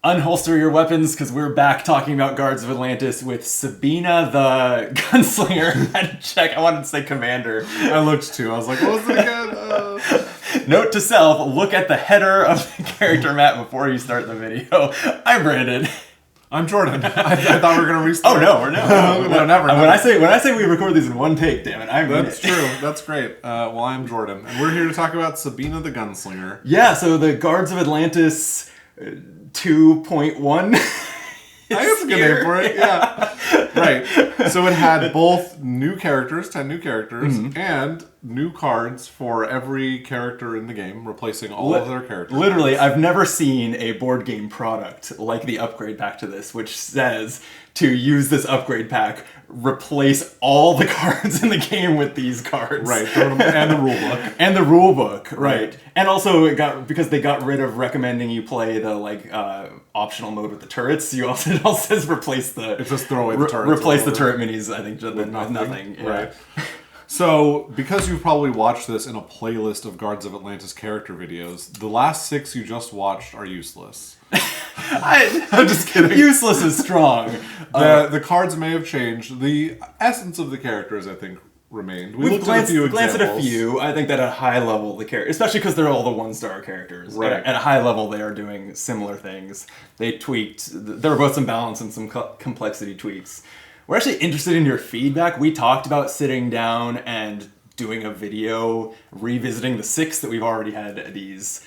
unholster your weapons, because we're back talking about Guards of Atlantis with Sabina the Gunslinger. I had to check. I wanted to say Commander. I looked too. I was like, what was it again? Note to self, look at the header of the character map before you start the video. I'm Brandon. I'm Jordan. I thought we were going to restart. Oh, no, no, never. When I say we record these in one take, damn it, I mean That's true. That's great. Well, I'm Jordan, and we're here to talk about Sabina the Gunslinger. Yeah, so the Guards of Atlantis 2.1. I guess a good name for it, yeah. Right. So it had both new characters, 10 new characters, and new cards for every character in the game, replacing all of their characters. Literally, I've never seen a board game product like the upgrade pack to this, which says to use this upgrade pack, replace all the cards in the game with these cards. Right, and the rule book. And the rule book, right. And also, because they got rid of recommending you play the optional mode with the turrets, it also says replace the... It's just throw away the turrets. Replace the turret minis, I think, with nothing. Yeah. Right. So, because you've probably watched this in a playlist of Guards of Atlantis character videos, the last 6 you just watched are useless. I'm just kidding. Useless is strong. The cards may have changed. The essence of the characters, I think, remained. We've glanced at a few. I think that at a high level, the characters, especially because they're all the one-star characters. Right. At a high level, they are doing similar things. They tweaked. There were both some balance and some complexity tweaks. We're actually interested in your feedback. We talked about sitting down and doing a video revisiting the 6 that we've already had these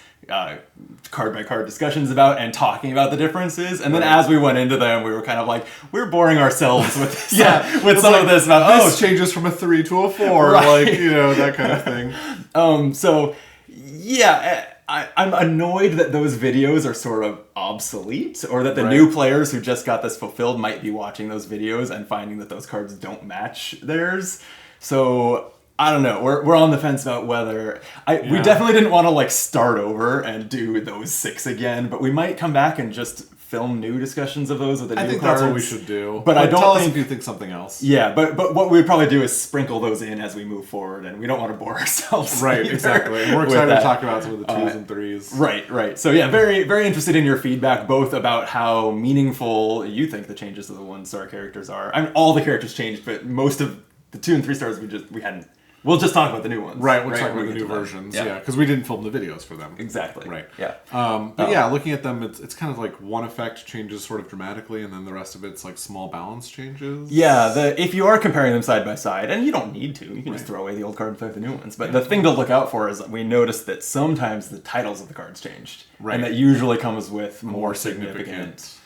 card-by-card discussions about and talking about the differences. And then as we went into them, we were kind of like, we're boring ourselves with some of this about, this changes from a 3 to a 4, right. That kind of thing. So, yeah... I'm annoyed that those videos are sort of obsolete, or that the new players who just got this fulfilled might be watching those videos and finding that those cards don't match theirs. So, I don't know. We're on the fence about whether... We definitely didn't want to start over and do those 6 again, but we might come back and just film new discussions of those with the new cards. I think that's what we should do. But I don't tell think... us if you think something else. Yeah, but what we'd probably do is sprinkle those in as we move forward, and we don't want to bore ourselves. Right, exactly. And we're excited to talk about some of the 2s and 3s. Right. So yeah, very, very interested in your feedback, both about how meaningful you think the changes to the 1-star characters are. I mean, all the characters changed, but most of the 2 and 3 stars we hadn't. We'll just talk about the new ones. Right, we'll talk about the new versions. Yeah, because we didn't film the videos for them. Exactly. Right. Yeah. But yeah, looking at them, it's kind of like one effect changes sort of dramatically, and then the rest of it's like small balance changes. Yeah, if you are comparing them side by side, and you don't need to, you can just throw away the old card and play with the new ones. But the thing to look out for is that we noticed that sometimes the titles of the cards changed. Right. And that usually comes with more significant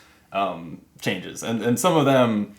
changes. And some of them...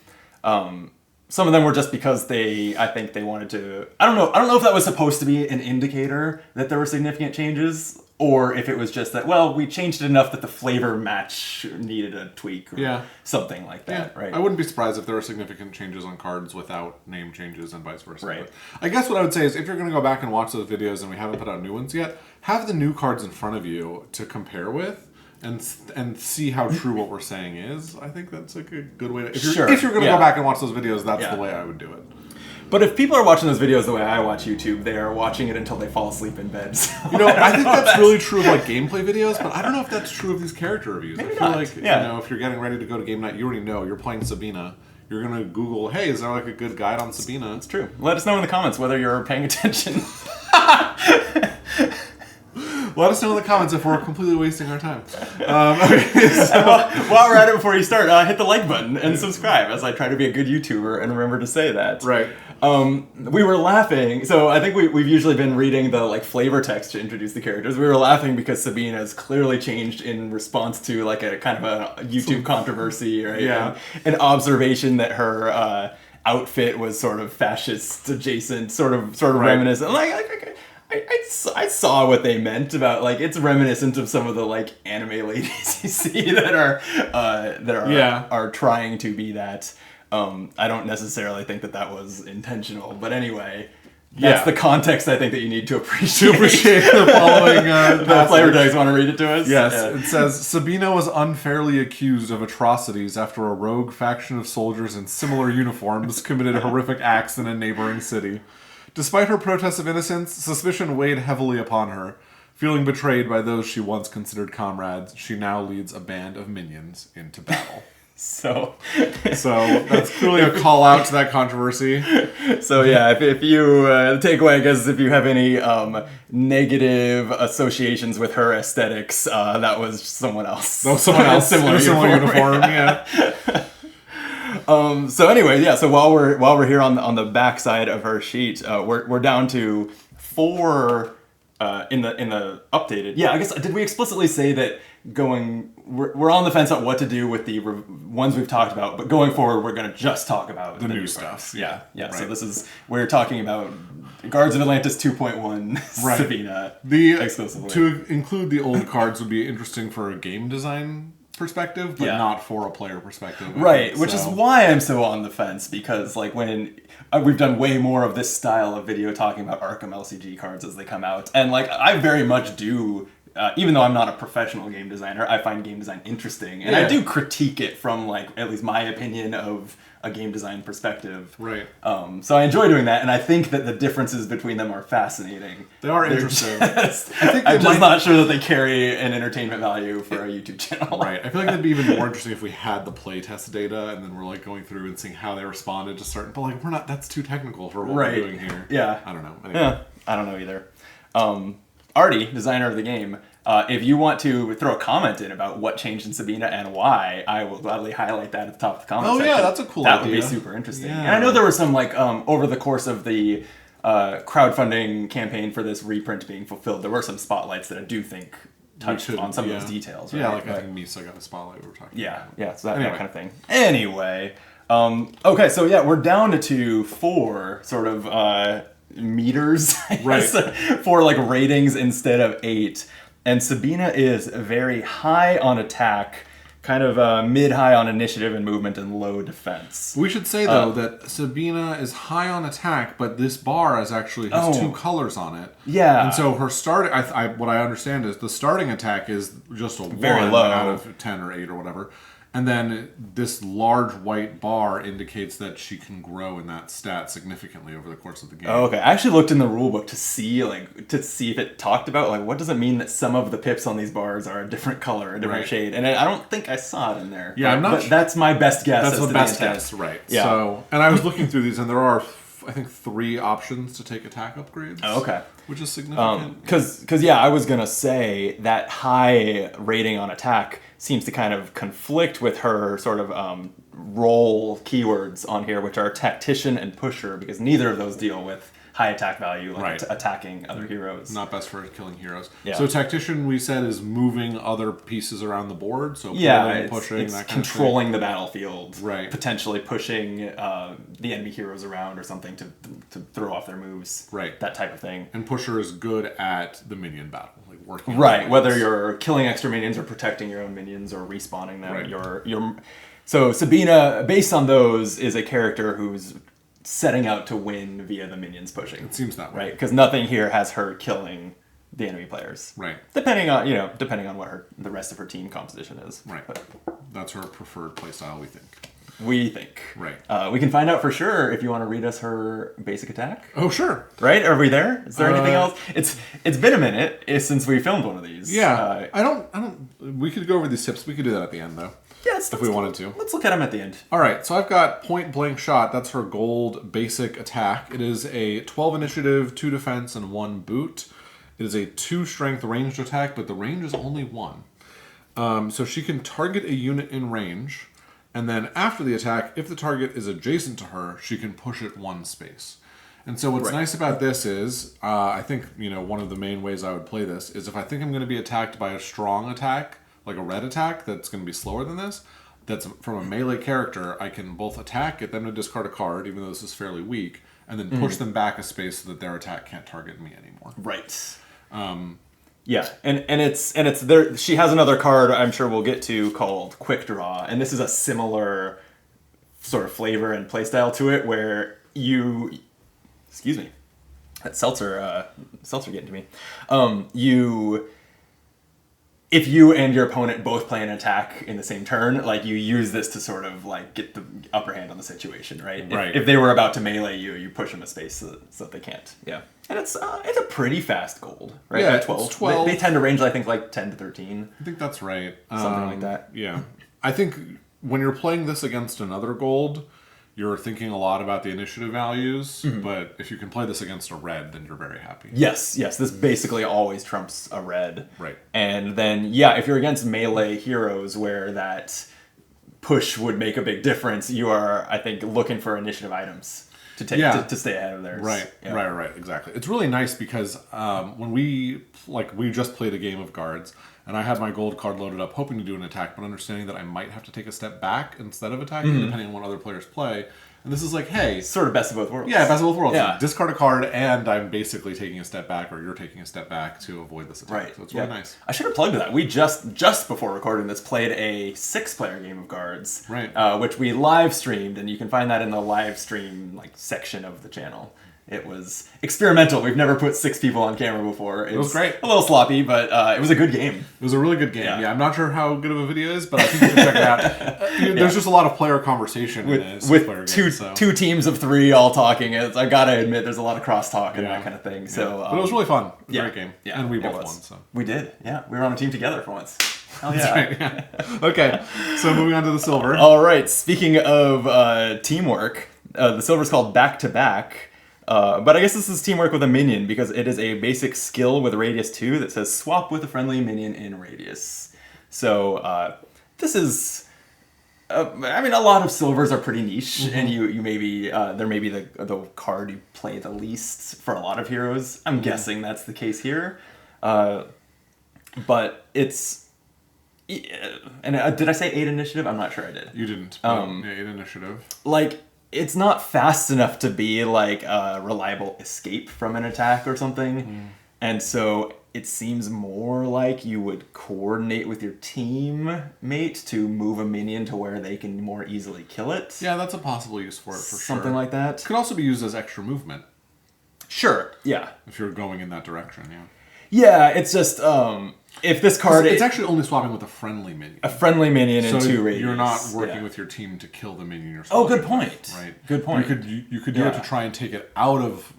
some of them were just because I think they wanted to... I don't know if that was supposed to be an indicator that there were significant changes, or if it was just that, well, we changed it enough that the flavor match needed a tweak or something like that, right? I wouldn't be surprised if there were significant changes on cards without name changes and vice versa. Right. But I guess what I would say is if you're going to go back and watch those videos and we haven't put out new ones yet, have the new cards in front of you to compare with. And see how true what we're saying is. I think that's like a good way to... If you're going to go back and watch those videos, that's the way I would do it. But if people are watching those videos the way I watch YouTube, they are watching it until they fall asleep in bed. So I think that's really true of gameplay videos, but I don't know if that's true of these character reviews. Maybe I feel like, if you're getting ready to go to game night, you already know you're playing Sabina. You're going to Google, hey, is there a good guide on Sabina? It's true. Let us know in the comments whether you're paying attention. Let us know in the comments if we're completely wasting our time. While we're at it, before you start, hit the like button and subscribe, as I try to be a good YouTuber and remember to say that. Right. We were laughing, so I think we've usually been reading the flavor text to introduce the characters. We were laughing because Sabina has clearly changed in response to a kind of a YouTube controversy, right? Yeah. An observation that her outfit was sort of fascist adjacent, sort of reminiscent. I saw what they meant about it's reminiscent of some of the anime ladies you see that are trying to be that. I don't necessarily think that was intentional, but anyway, that's the context I think that you need to appreciate. The following. The flavor text. Want to read it to us? Yes, it says Sabina was unfairly accused of atrocities after a rogue faction of soldiers in similar uniforms committed horrific acts in a neighboring city. Despite her protests of innocence, suspicion weighed heavily upon her. Feeling betrayed by those she once considered comrades, she now leads a band of minions into battle. So that's clearly a call out to that controversy. So yeah, if you take away, I guess, if you have any negative associations with her aesthetics, that was someone else. That was someone else. Similar uniform. Yeah. So anyway, yeah. So while we're here on the back side of her sheet, we're down to 4 in the updated. Yeah, I guess, did we explicitly say that we're on the fence on what to do with the ones we've talked about, but going forward we're going to just talk about the new stuff. Yeah. Right. So we're talking about Guards of Atlantis 2.1 Sabina exclusively. To include the old cards would be interesting for a game design perspective, but not for a player perspective. Right, which is why I'm so on the fence, because like when we've done way more of this style of video talking about Arkham LCG cards as they come out, and like I very much do. Even though I'm not a professional game designer, I find game design interesting, and I do critique it from like at least my opinion of a game design perspective. Right. So I enjoy doing that, and I think that the differences between them are fascinating. They are interesting. I'm just not sure that they carry an entertainment value for a YouTube channel. Right. I feel like that'd be even more interesting if we had the playtest data, and then we're like going through and seeing how they responded to certain. But like we're not. That's too technical for what we're doing here. Yeah. I don't know. Anyway. Yeah. I don't know either. Artie, designer of the game, if you want to throw a comment in about what changed in Sabina and why, I will gladly highlight that at the top of the comment section. Yeah, that's a cool idea. That would be super interesting. Yeah. And I know there was some, like, over the course of the crowdfunding campaign for this reprint being fulfilled, there were some spotlights that I do think touched on some of those details. Right? Yeah, like I think Misa got a spotlight we were talking about. Yeah, so that kind of thing. Anyway, okay, so yeah, we're down to 4 sort of meters, I guess, for like ratings instead of 8. And Sabina is very high on attack, kind of mid-high on initiative and movement, and low defense. We should say though that Sabina is high on attack, but this bar has 2 colors on it. Yeah. And so her start, what I understand is the starting attack is just a very 1 low out of 10 or 8 or whatever. And then this large white bar indicates that she can grow in that stat significantly over the course of the game. Oh, okay. I actually looked in the rulebook to see if it talked about, like, what does it mean that some of the pips on these bars are a different color, a different shade. And I don't think I saw it in there. Yeah, but that's my best guess. That's the best guess, right. Yeah. So, and I was looking through these, and there are, I think, 3 options to take attack upgrades. Oh, okay. Which is significant. Because I was going to say that high rating on attack seems to kind of conflict with her sort of role keywords on here, which are tactician and pusher, because neither of those deal with high attack value, like attacking other heroes. Not best for killing heroes. Yeah. So tactician, we said, is moving other pieces around the board. So pulling, pushing, it's that kind controlling of the battlefield. Right. Potentially pushing the enemy heroes around or something to throw off their moves. Right. That type of thing. And pusher is good at the minion battle, like working. Right. Whether you're killing extra minions or protecting your own minions or respawning them, you're so Sabina, based on those, is a character who's setting out to win via the minions pushing. It seems that way. Right? Because nothing here has her killing the enemy players. Right. Depending on what the rest of her team composition is. Right. But that's her preferred playstyle, we think. Right. We can find out for sure if you want to read us her basic attack. Oh, sure. Right? Are we there? Is there anything else? It's been a minute since we filmed one of these. Yeah. I don't. We could go over these tips. We could do that at the end, though. Yeah, if we wanted to. Let's look at them at the end. All right, so I've got point blank shot. That's her gold basic attack. It is a 12 initiative, 2 defense, and 1 boot. It is a 2 strength ranged attack, but the range is only 1. So she can target a unit in range, and then after the attack, if the target is adjacent to her, she can push it 1 space. And so what's nice about this is, I think one of the main ways I would play this is if I think I'm going to be attacked by a strong attack, like a red attack that's going to be slower than this, that's from a melee character, I can both attack, get them to discard a card, even though this is fairly weak, and then push them back a space so that their attack can't target me anymore. Right. Yeah, and it's there. She has another card I'm sure we'll get to called Quick Draw, and this is a similar sort of flavor and playstyle to it, where excuse me, that seltzer getting to me. if you and your opponent both play an attack in the same turn, like you use this to sort of like get the upper hand on the situation, right? Right. If they were about to melee you, you push them a space so that they can't. Yeah. And it's a pretty fast gold, right? Yeah, At 12. it's 12. They tend to range, I think, like 10 to 13. I think that's right. Something like that. Yeah. I think when you're playing this against another gold, you're thinking a lot about the initiative values, but if you can play this against a red, then you're very happy. Yes. This basically always trumps a red. Right. And then, yeah, if you're against melee heroes where that push would make a big difference, you are, I think, looking for initiative items to take to stay ahead of theirs. Right, yeah. right, exactly. It's really nice because when we just played a game of guards, and I had my gold card loaded up, hoping to do an attack, but understanding that I might have to take a step back instead of attacking, depending on what other players play. And this is like, hey, Sort of best of both worlds. yeah, best of both worlds. Yeah. Discard a card, and I'm basically taking a step back, or you're taking a step back to avoid this attack. Right. So it's really nice. I should have plugged that. We just before recording this played a 6-player game of guards, Right. Which we live streamed, and you can find that in the live stream section of the channel. It was experimental. We've never put 6 people on camera before. It was great. A little sloppy, but it was a good game. It was a really good game. Yeah. Yeah, I'm not sure how good of a video is, but I think you should check it out. There's just a lot of player conversation in a six-player game. Two teams of 3 all talking. I gotta admit, there's a lot of crosstalk and that kind of thing. So, but it was really fun. yeah. Great game. Yeah, And we it both was. won. So. We did. Yeah, we were on a team together for once. Hell yeah. That's right, yeah. Okay, so moving on to the silver. All right. Speaking of teamwork, the silver's called Back to Back. But I guess this is teamwork with a minion because it is a basic skill with radius 2 that says swap with a friendly minion in radius. So this is, I mean, a lot of silvers are pretty niche, and you maybe there may be the card you play the least for a lot of heroes. I'm guessing that's the case here, but it's. And did I say 8 initiative? I'm not sure I did. You didn't. Yeah, 8 initiative. It's not fast enough to be like a reliable escape from an attack or something. And so it seems more like you would coordinate with your teammate to move a minion to where they can more easily kill it. Yeah, that's a possible use for it for sure. Something like that. Could also be used as extra movement. Sure, yeah. If you're going in that direction, yeah. Yeah, it's just, if this card... It's actually only swapping with a friendly minion. A friendly minion in 2 radius. You're not working with your team to kill the minion you're swapping. Oh, good point. With, right? Good point. You could do it to try and take it out of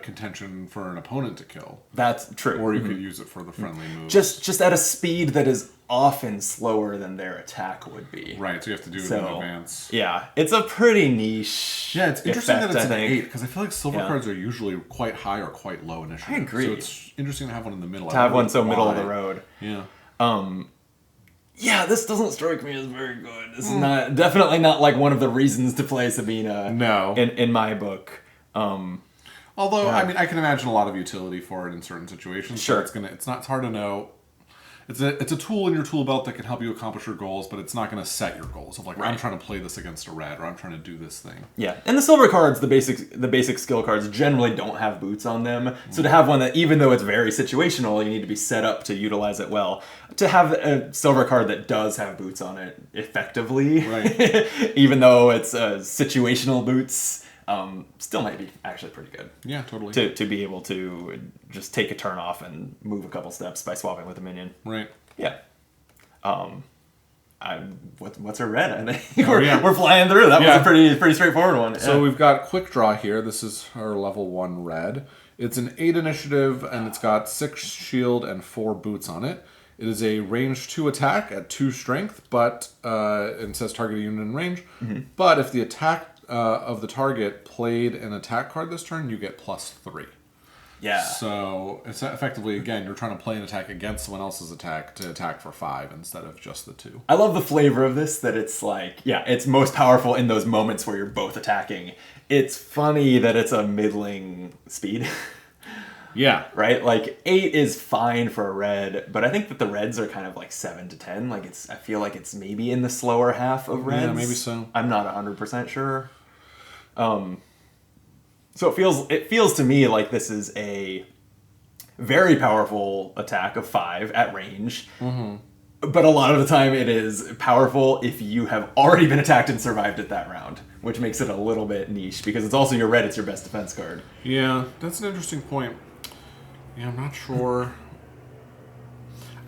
contention for an opponent to kill. That's true. Or you could use it for the friendly move. Just at a speed that is often slower than their attack would be. Right, so you have to do it in advance. Yeah, it's a pretty niche. Yeah, it's interesting effect, that it's an 8, because I feel like silver cards are usually quite high or quite low initially. I agree. So it's interesting to have one in the middle. To have one so middle of the road. Yeah. Yeah, this doesn't strike me as very good. This is definitely not like one of the reasons to play Sabina. No. In my book. Although, I mean, I can imagine a lot of utility for it in certain situations. Sure. So it's hard to know. It's a tool in your tool belt that can help you accomplish your goals, but it's not going to set your goals of like, I'm trying to play this against a red, or I'm trying to do this thing. Yeah, and the silver cards, the basic skill cards, generally don't have boots on them. So to have one that, even though it's very situational, you need to be set up to utilize it well. To have a silver card that does have boots on it effectively, right. even though it's situational boots, still might be actually pretty good. Yeah, totally. To be able to just take a turn off and move a couple steps by swapping with a minion. Right. Yeah. What's a red? I think we're flying through. That was a pretty straightforward one. So we've got quick draw here. This is our level 1 red. It's an 8 initiative, and it's got 6 shield and 4 boots on it. It is a range 2 attack at 2 strength, but it says target a unit in range. But if the attack of the target played an attack card this turn, you get +3. Yeah. So it's effectively, again, you're trying to play an attack against someone else's attack to attack for 5 instead of just the 2. I love the flavor of this, that it's like, it's most powerful in those moments where you're both attacking. It's funny that it's a middling speed. Yeah. Right? Like, 8 is fine for a red, but I think that the reds are kind of like 7 to 10. Like, I feel like it's maybe in the slower half of reds. Yeah, maybe so. I'm not 100% sure. So it feels to me like this is a very powerful attack of 5 at range. But a lot of the time it is powerful if you have already been attacked and survived it that round, which makes it a little bit niche because it's also your red, it's your best defense card. Yeah, that's an interesting point. Yeah, I'm not sure.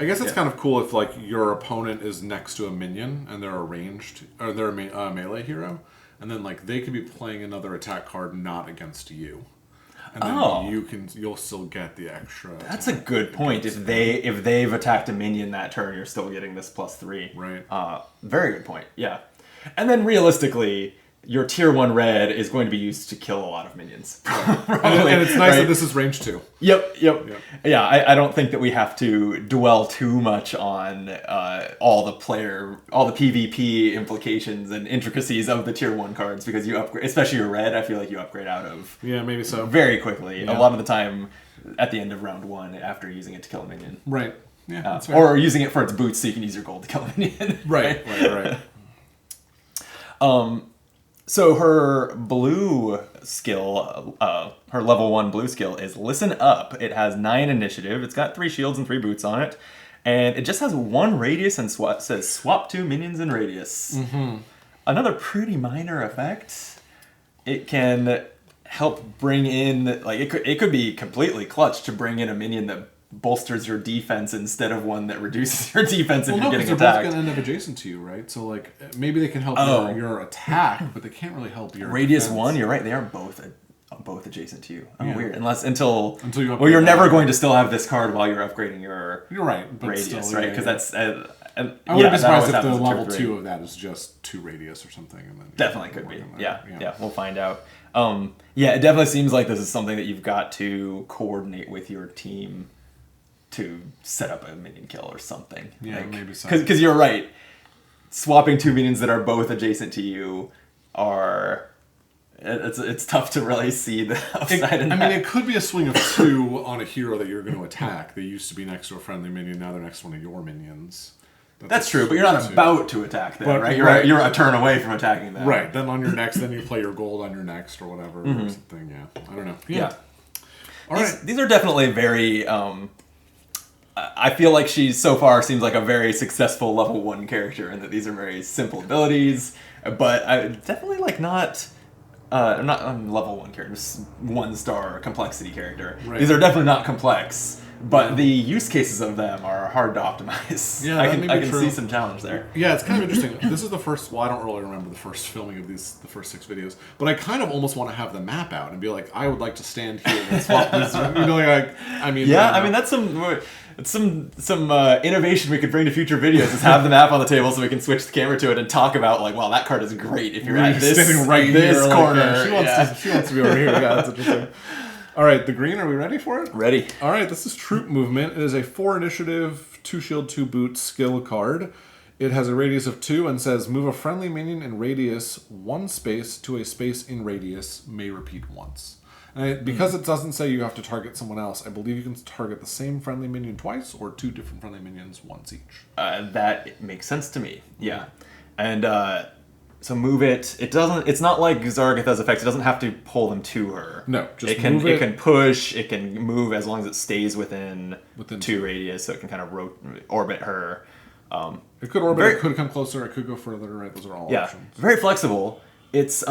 I guess it's kind of cool if like your opponent is next to a minion and they're a ranged or they're a melee hero, and then like they could be playing another attack card not against you, and then you'll still get the extra. That's a good point. If they've attacked a minion that turn, you're still getting this +3. Right. Very good point. Yeah, and then realistically, your tier 1 red is going to be used to kill a lot of minions. Probably, and it's nice that this is range 2. Yep. Yeah, I don't think that we have to dwell too much on all the PvP implications and intricacies of the tier 1 cards, because you upgrade, especially your red, I feel like you upgrade out of maybe so very quickly. A lot of the time at the end of round 1 after using it to kill a minion. Right. Yeah. That's fair. Or using it for its boots so you can use your gold to kill a minion. Right. So her blue skill, her level 1 blue skill is Listen Up. It has 9 initiative. It's got 3 shields and 3 boots on it. And it just has 1 radius and says swap 2 minions in radius. Mm-hmm. Another pretty minor effect. It can help bring in, like, it could be completely clutch to bring in a minion that bolsters your defense instead of one that reduces your defense if you're getting attacked. They're both going to end up adjacent to you, right? So, like, maybe they can help your attack, but they can't really help your radius defense. 1. You're right; they are both adjacent to you. Weird. Until you you're never going to still have this card while you're upgrading your. You're right, radius, still, right? Because that's. I wouldn't be surprised if the level 2 of that is just 2 radius or something, and then definitely could be. Yeah, we'll find out. It definitely seems like this is something that you've got to coordinate with your team to set up a minion kill or something. Yeah, like, maybe so. Because you're right. Swapping 2 minions that are both adjacent to you are... It's tough to really see the upside in that. I mean, it could be a swing of 2 on a hero that you're going to attack. They used to be next to a friendly minion, now they're next to one of your minions. That's true, but you're not about to attack them, right? You're a turn away from attacking them. Right, then on your next, then you play your gold on your next or whatever, or something, I don't know. Yeah. All right. These are definitely very... I feel like she so far seems like a very successful level 1 character, and that these are very simple abilities, but I definitely like not level 1 character, just 1-star complexity character. Right. These are definitely not complex, but the use cases of them are hard to optimize. Yeah, I can see some challenge there. Yeah, it's kind of interesting. This is the first, well, I don't really remember the first filming of the first 6 videos, but I kind of almost want to have the map out and be like, I would like to stand here and swap this. That's some innovation we could bring to future videos, is have the map on the table so we can switch the camera to it and talk about, like, wow, that card is great if you're at this, sitting right this here, corner. Like, she wants to be over here. Yeah, that's interesting. All right, the green, are we ready for it? Ready. All right, this is Troop Movement. It is a 4 initiative, 2 shield, 2 boot skill card. It has a radius of 2 and says, move a friendly minion in radius 1 space to a space in radius, may repeat once. And because it doesn't say you have to target someone else, I believe you can target the same friendly minion twice or 2 different friendly minions once each. That makes sense to me. Yeah. And so move it. It's not like Zargatha's effects. It doesn't have to pull them to her. No, just it can push, it can move as long as it stays within 2 radius, so it can kind of orbit her. It could orbit, it could come closer, it could go further, right? Those are all options. Very flexible. It's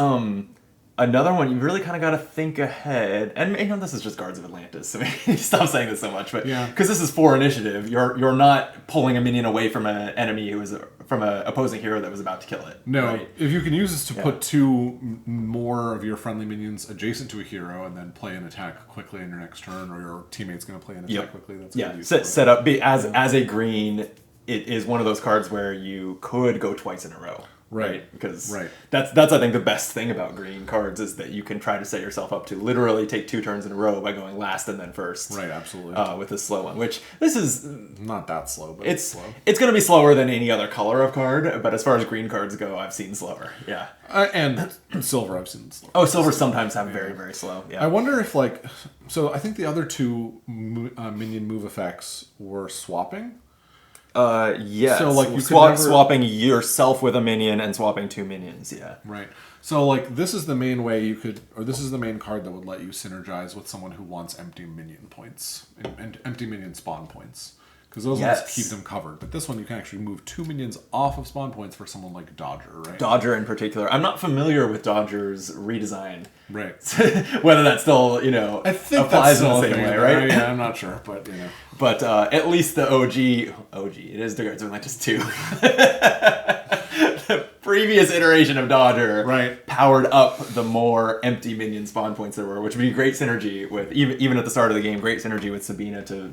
another one, you really kind of got to think ahead. And this is just Guards of Atlantis, so maybe stop saying this so much. But because this is 4 initiative, you're not pulling a minion away from an enemy who is from an opposing hero that was about to kill it. No, right? If you can use this to put 2 more of your friendly minions adjacent to a hero and then play an attack quickly in your next turn, or your teammate's going to play an attack quickly, that's good use. Set up as a green. It is one of those cards where you could go twice in a row. Right, because that's I think the best thing about green cards is that you can try to set yourself up to literally take 2 turns in a row by going last and then first. Right, absolutely. With this slow one, which this is not that slow, but it's slow. It's going to be slower than any other color of card, but as far as green cards go, I've seen slower. Yeah, and silver I've seen slower. Oh, silver sometimes have very, very slow. Yeah, I wonder if so I think the other 2 minion move effects were swapping. Yes. So you swapping yourself with a minion and swapping 2 minions. Yeah. Right. So this is the main way you could, or this is the main card that would let you synergize with someone who wants empty minion points and empty minion spawn points. Because those ones keep them covered. But this one, you can actually move 2 minions off of spawn points for someone like Dodger, right? Dodger in particular. I'm not familiar with Dodger's redesign. Right. Whether that still, I think applies in the same way, right? Yeah, I'm not sure, but, But at least the OG, it is the Guards of Atlantis 2. The previous iteration of Dodger powered up the more empty minion spawn points there were, which would be great synergy with, even at the start of the game, great synergy with Sabina to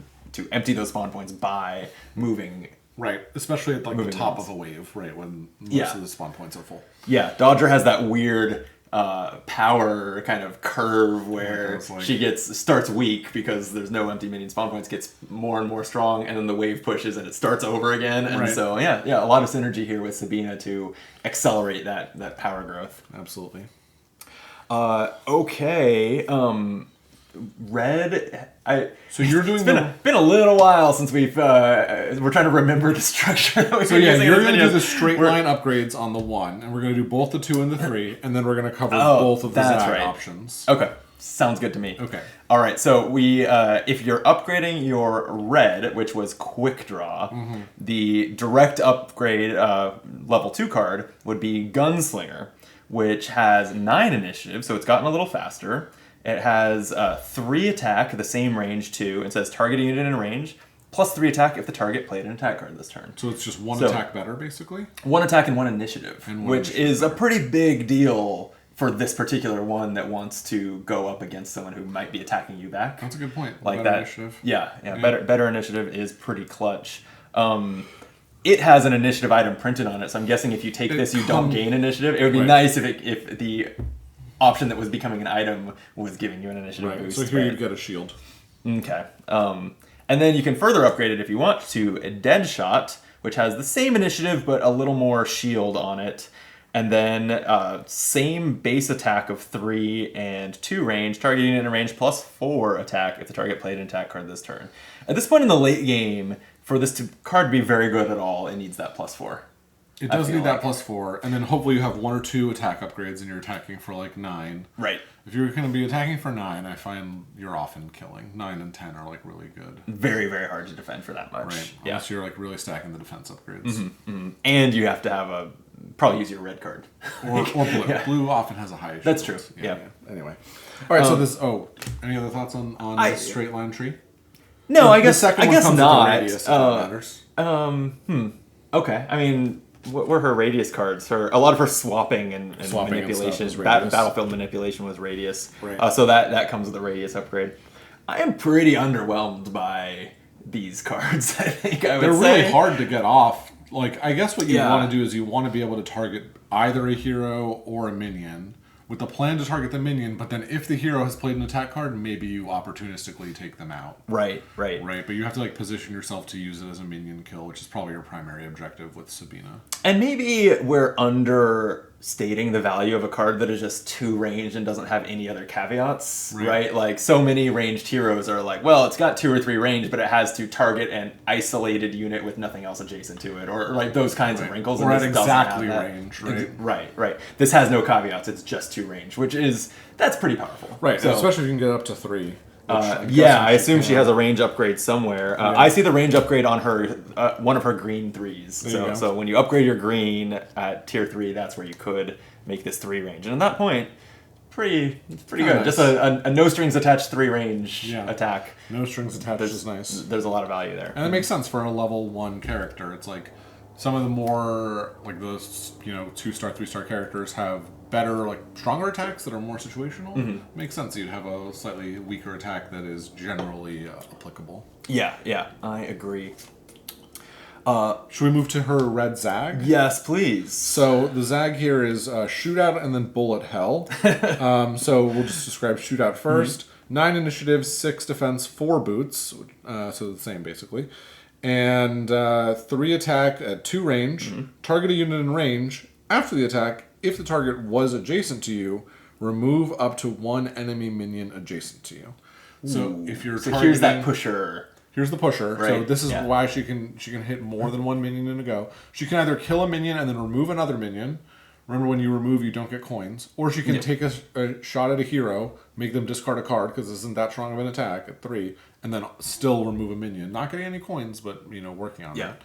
empty those spawn points by moving. Right, especially at the top of a wave, right, when most of the spawn points are full. Yeah, Dodger has that weird power kind of curve where she starts weak because there's no empty minion spawn points, gets more and more strong, and then the wave pushes and it starts over again. And so a lot of synergy here with Sabina to accelerate that power growth. Absolutely. Okay. Red. So you're doing. It's been a little while since we're trying to remember the structure. That you're going to do the straight line upgrades on the 1, and we're going to do both the 2 and the 3, and then we're going to cover both of the Zag options. Okay, sounds good to me. Okay. All right. So we, if you're upgrading your red, which was quick draw, the direct upgrade level 2 card would be Gunslinger, which has 9 initiative, so it's gotten a little faster. It has 3 attack, the same range too. It says target unit in range, plus 3 attack if the target played an attack card this turn. So it's just 1 attack better, basically? 1 attack and 1 initiative, which is a pretty big deal for this particular one that wants to go up against someone who might be attacking you back. That's a good point. Like better that. Initiative. Yeah. Better initiative is pretty clutch. It has an initiative item printed on it, so I'm guessing if you take this, you don't gain initiative. It would be nice if the option that was becoming an item was giving you an initiative boost. So here you'd get a shield. Okay. And then you can further upgrade it if you want to a Deadshot, which has the same initiative but a little more shield on it. And then same base attack of 3 and 2 range, target unit in range, plus 4 attack if the target played an attack card this turn. At this point in the late game, for this card to be very good at all, it needs that plus 4. It does need that plus 4, and then hopefully you have 1 or 2 attack upgrades and you're attacking for 9. Right. If you're going to be attacking for 9, I find you're often killing. 9 and 10 are really good. Very, very hard to defend for that much. Right. Yeah. Unless you're really stacking the defense upgrades. And you have to probably use your red card. Or blue. Yeah. Blue often has a high issue. That's true. Yeah. Anyway. Alright, so this any other thoughts on the straight line tree? No, I guess the second one comes not. With a radius, if that matters. Okay. I mean, what were her radius cards? A lot of her swapping and manipulation, battlefield manipulation was radius. Right. So that comes with a radius upgrade. I am pretty underwhelmed by these cards. I think I would say they're really hard to get off. I guess what you want to do is you want to be able to target either a hero or a minion, with the plan to target the minion, but then if the hero has played an attack card, maybe you opportunistically take them out. Right, but you have to position yourself to use it as a minion kill, which is probably your primary objective with Sabina. And maybe we're understating the value of a card that is just 2 range and doesn't have any other caveats, right? So many ranged heroes are well, it's got 2 or 3 range, but it has to target an isolated unit with nothing else adjacent to it, or those kinds of wrinkles. Or at exactly range, right. This has no caveats, it's just 2 range, that's pretty powerful. Right, so, especially if you can get up to 3. I assume she has a range upgrade somewhere. I see the range upgrade on her one of her green 3s. So when you upgrade your green at tier 3, that's where you could make this 3 range. And at that point, pretty good. Nice. Just a no strings attached 3 range attack. No strings attached is nice. There's a lot of value there. And it makes sense for a level 1 character. It's some of the more those 2-star, 3-star characters have better stronger attacks that are more situational. Makes sense you'd have a slightly weaker attack that is generally applicable. Yeah, I agree. Should we move to her red Zag? Yes, please. So the Zag here is shootout and then bullet hell. So we'll just describe shootout first. 9 initiative, 6 defense, 4 boots. So the same basically. And 3 attack at 2 range. Target a unit in range. After the attack, if the target was adjacent to you, remove up to 1 enemy minion adjacent to you. So if you're targeting, here's that pusher. Here's the pusher. Right. So this is why she can hit more than 1 minion in a go. She can either kill a minion and then remove another minion, Remember, when you remove, you don't get coins. Or she can take a shot at a hero, make them discard a card, because this isn't that strong of an attack at 3, and then still remove a minion. Not getting any coins, but, working on that.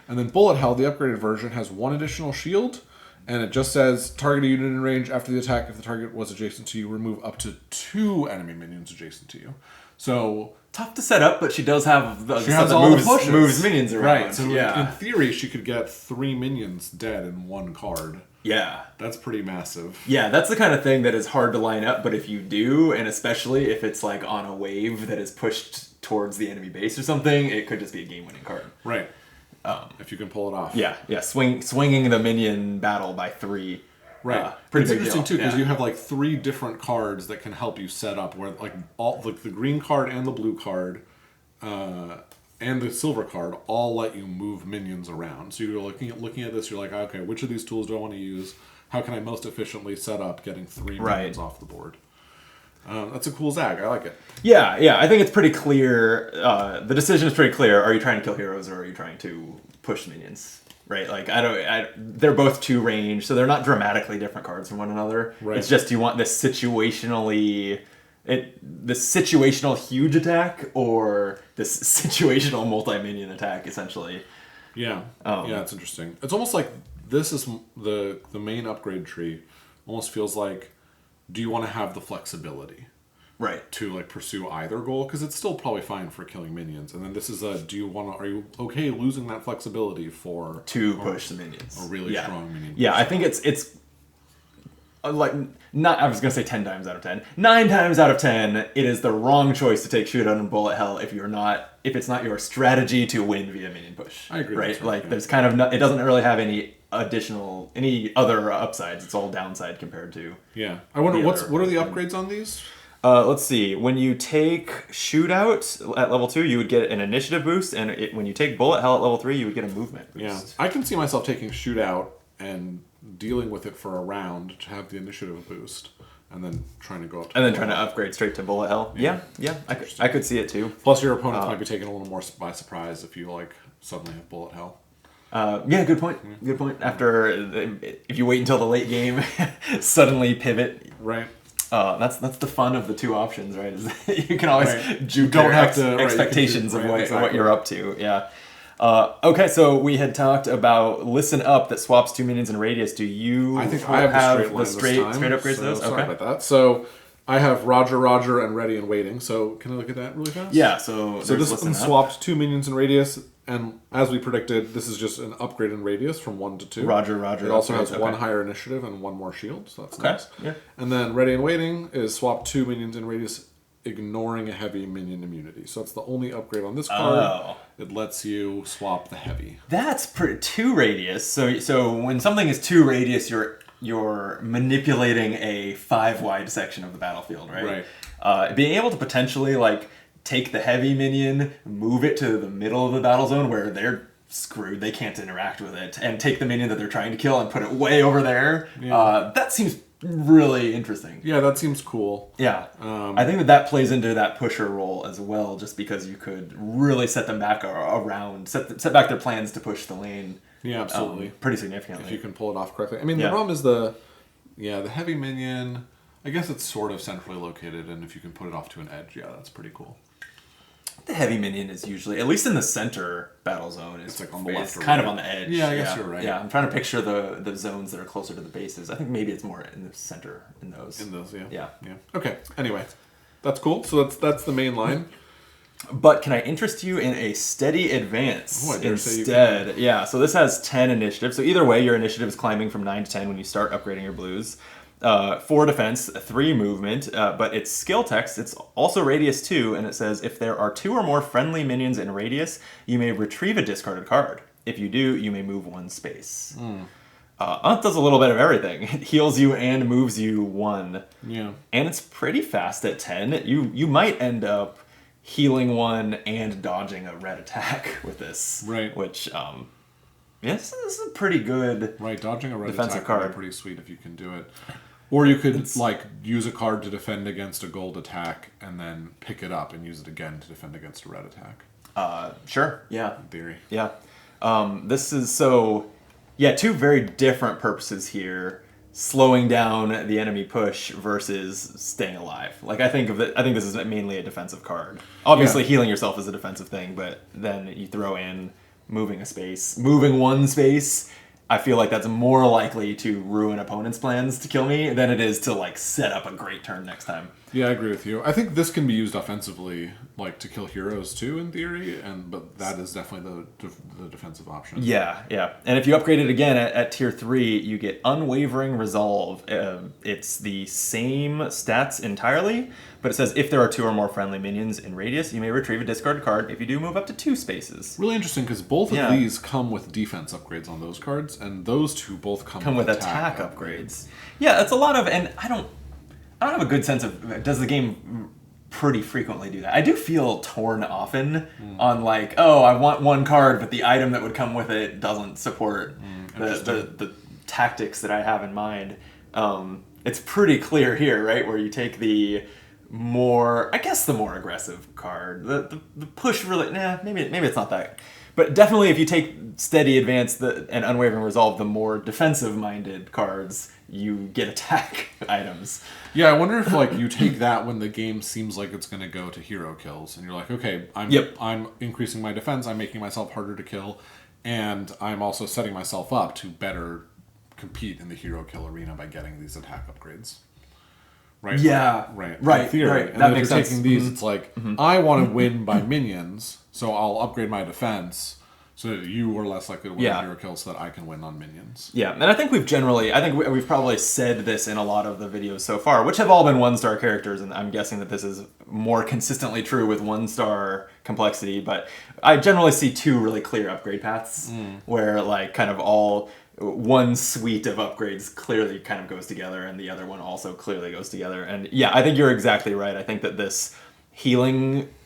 And then Bullet Hell, the upgraded version, has 1 additional shield, and it just says, target a unit in range after the attack. If the target was adjacent to you, remove up to 2 enemy minions adjacent to you. So... tough to set up, but she does have she has all the pushes. Moves minions around. Right, so in theory, she could get 3 minions dead in 1 card. Yeah. That's pretty massive. Yeah, that's the kind of thing that is hard to line up, but if you do, and especially if it's like on a wave that is pushed towards the enemy base or something, it could just be a game-winning card. Right. If you can pull it off. Yeah, swinging the minion battle by 3. Right. Pretty it's big interesting deal. too, because you have like 3 different cards that can help you set up where the green card and the blue card and the silver card all let you move minions around. So you're looking at this, you're like, okay, which of these tools do I want to use? How can I most efficiently set up getting 3 minions off the board? That's a cool Zag. I like it. Yeah. I think it's pretty clear. The decision is pretty clear. Are you trying to kill heroes or are you trying to push minions? Right, like they're both 2 range, so they're not dramatically different cards from one another. Right. It's just you want this situational huge attack or this situational multi-minion attack, essentially. Yeah, it's interesting. It's almost like this is the main upgrade tree. Almost feels like, do you want to have the flexibility? Right. To pursue either goal, because it's still probably fine for killing minions. And then this is are you okay losing that flexibility to push the minions? A really strong minion. Yeah, I think it's like, not, I was gonna say 10 times out of 10. 9 times out of 10, it is the wrong choice to take Shootout and Bullet Hell if it's not your strategy to win via minion push. I agree. Right? There's kind of it doesn't really have any other upsides. It's all downside compared to. Yeah. I wonder what are the upgrades on these? Let's see. When you take Shootout at level 2, you would get an initiative boost, and when you take Bullet Hell at level 3, you would get a movement boost. Yeah, I can see myself taking Shootout and dealing with it for a round to have the initiative boost, and then trying to go up to trying to upgrade straight to Bullet Hell. Yeah. I could see it too. Plus, your opponents might be taken a little more by surprise if you suddenly have Bullet Hell. Good point. Good point. After, if you wait until the late game, suddenly pivot. Right. That's the fun of the 2 options, right? Is that you can always expectations of what you're up to. Yeah. Okay, so we had talked about Listen Up that swaps 2 minions in radius. Do you I think I have the straight upgrades so those? Sorry about that. So I have Roger, and Ready and Waiting. So can I look at that really fast? Yeah, so this one swapped 2 minions in radius, and as we predicted, this is just an upgrade in radius from 1 to 2. Roger. It also has 1 higher initiative and 1 more shield, so that's nice. Yeah. And then Ready and Waiting is swap 2 minions in radius, ignoring a heavy minion immunity. So that's the only upgrade on this card. Oh. It lets you swap the heavy. That's 2 radius. So when something is 2 radius, you're manipulating a 5 wide section of the battlefield, right? Right. Being able to potentially take the heavy minion, move it to the middle of the battle zone where they're screwed, they can't interact with it, and take the minion that they're trying to kill and put it way over there. Yeah. That seems really interesting. Yeah, that seems cool. Yeah. I think that plays into that pusher role as well, just because you could really set them back around, set back their plans to push the lane. Yeah, absolutely. Pretty significantly. If you can pull it off correctly. I mean, the problem is the heavy minion, I guess it's sort of centrally located, and if you can put it off to an edge, that's pretty cool. The heavy minion is usually, at least in the center battle zone, it's on the left. It's kind of on the edge. Yeah, I guess you're right. Yeah, I'm trying to picture the zones that are closer to the bases. I think maybe it's more in the center in those. Yeah. Okay. Anyway, that's cool. So that's the main line. But can I interest you in a steady advance instead? Yeah, so this has 10 initiative. So either way, your initiative is climbing from 9 to 10 when you start upgrading your blues. 4 defense, 3 movement, but it's skill text. It's also radius 2, and it says, if there are 2 or more friendly minions in radius, you may retrieve a discarded card. If you do, you may move 1 space. It does a little bit of everything. It heals you and moves you 1. Yeah. And it's pretty fast at 10. You might end up healing 1 and dodging a red attack with this. Right. Which, this is a pretty good dodging a red defensive attack card. Would be pretty sweet if you can do it. Or you could use a card to defend against a gold attack and then pick it up and use it again to defend against a red attack. Sure. Yeah. In theory. Yeah. This is 2 very different purposes here. slowing down the enemy push versus staying alive. Like I think this is mainly a defensive card. Obviously, healing yourself is a defensive thing, but then you throw in moving one space. I feel like that's more likely to ruin opponents' plans to kill me than it is to like set up a great turn next time. Yeah, I agree with you. I think this can be used offensively, like to kill heroes too, in theory, but that is definitely the defensive option. Yeah. And if you upgrade it again at tier 3, you get Unwavering Resolve. It's the same stats entirely, but it says if there are 2 or more friendly minions in radius, you may retrieve a discarded card. If you do, move up to 2 spaces. Really interesting, because both of these come with defense upgrades on those cards, and those two both come with attack upgrades. Yeah, it's a lot of, and I don't have a good sense of, does the game pretty frequently do that? I do feel torn often on like, oh, I want one card, but the item that would come with it doesn't support the tactics that I have in mind. It's pretty clear here, right, where you take the more aggressive card. The push really, maybe it's not that. But definitely if you take Steady Advance and Unwavering Resolve, the more defensive-minded cards, you get attack items. Yeah, I wonder if like you take that when the game seems like it's going to go to hero kills, and you're like, okay, I'm increasing my defense, I'm making myself harder to kill, and I'm also setting myself up to better compete in the hero kill arena by getting these attack upgrades. Right? Yeah. Right. In theory. Right. And that then makes if you're sense. taking these, it's like, I want to win by minions, so I'll upgrade my defense so that you are less likely to win hero kills so that I can win on minions. Yeah, and I think we've probably said this in a lot of the videos so far, which have all been 1-star characters, and I'm guessing that this is more consistently true with 1-star complexity, but I generally see 2 really clear upgrade paths where like kind of all one suite of upgrades clearly kind of goes together and the other one also clearly goes together. And yeah, I think you're exactly right. I think that this